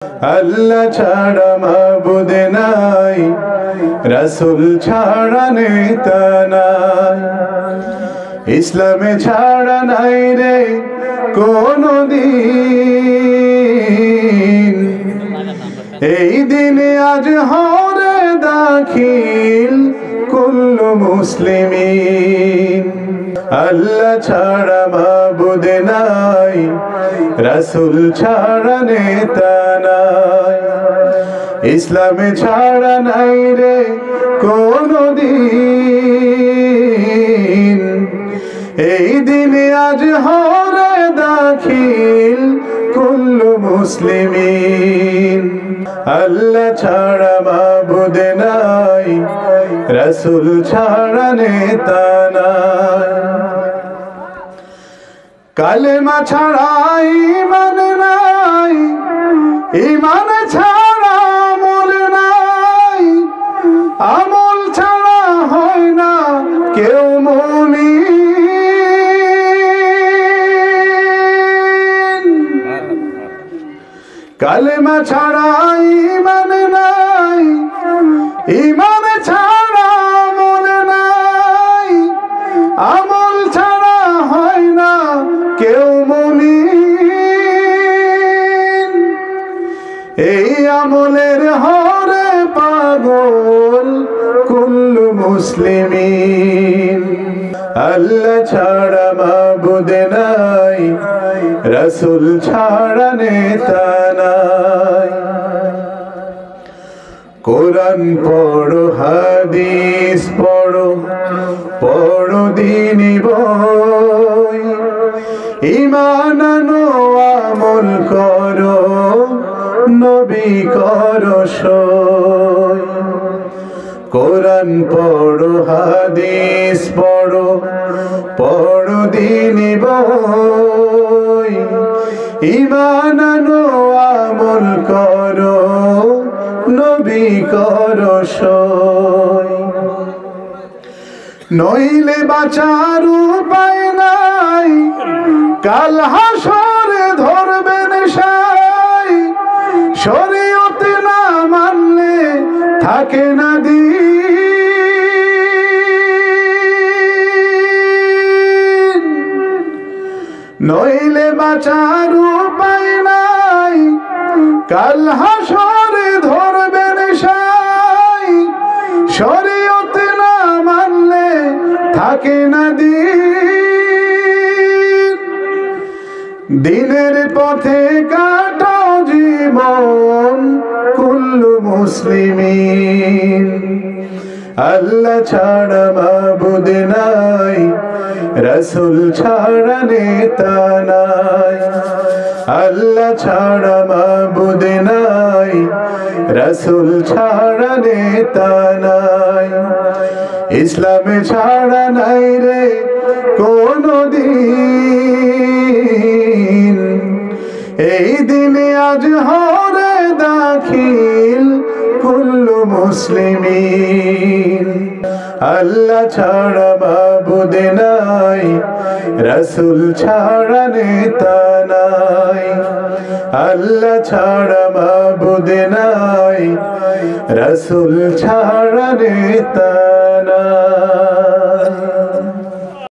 আল্লাহ ছাড়া মাবুদ নাই, রাসূল ছাড়া নেতা নাই, ইসলামে ছাড়া নাই রে কোনো দিন। এই দিনে আজ হরে দাখিল কুল্লু মুসলিমিন। আল্লাহ ছাড়া মাবুদ নাই, রাসূল ছাড়া নেতা নাই, ইসলামে ছাড়া নাই রে কোনো দিন। এই দিনে আজ হরে দাখিল কুল্লু মুসলিমিন। আল্লাহ ছাড়া মাবুদ নাই, রাসূল ছাড়া নেতা নাই, কালেমা ছাড়া ঈমান নাই, ঈমান ছাড়া আমল নাই, আমল ছাড়া হয় না কেউ মুমিন। কালেমা ছাড়া ঈমান নাই, ঈমান ছাড়া আমল নাই, আমল ছাড়া হয় না কেউ মুমিন। এই আমলের হরে পাগল কুল্লু মুসলিমিন। আল্লাহ ছাড়া মাবুদ নাই, রাসূল ছাড়া নেতা নাই। কোরআন পড়ো, হাদিস পড়ো, পড়ো দ্বীনি বই, ঈমান আনো আমল করো, নবী করো সই। কোরআন পড়ো, হাদিস পড়ো, পড়ো দ্বীনি বই, ঈমান আনো আমল করো, নবী করো সই। নইলে বাঁচার উপায় নাই, কাল হাসরে ধরবেন সাই, শরীয়ত না মানলে থাকে না দিন। নইলে বাঁচার উপায় নাই, কাল হাসরে ধরবেন সাই, শরীয়ত না মানলে থাকে না দিন। দিনের পথে কাটাও জীবন কুল্লু মুসলিমিন। আল্লাহ ছাড়া মাবুদ নাই, রাসূল ছাড়া নেতা নাই, আল্লাহ ছাড়া মাবুদ নাই, রাসূল ছাড়া নেতা নাই, ইসলামে ছাড়া নাই রে কোনো দিন। এই দিনে আজ হরে দাখিল কুল্লু মুসলিমিন। আল্লাহ ছাড়া মাবুদ নাই, রাসূল ছাড়া নেতা নাই, আল্লাহ ছাড়া মাবুদ নাই, রাসূল ছাড়া নেতা নাই।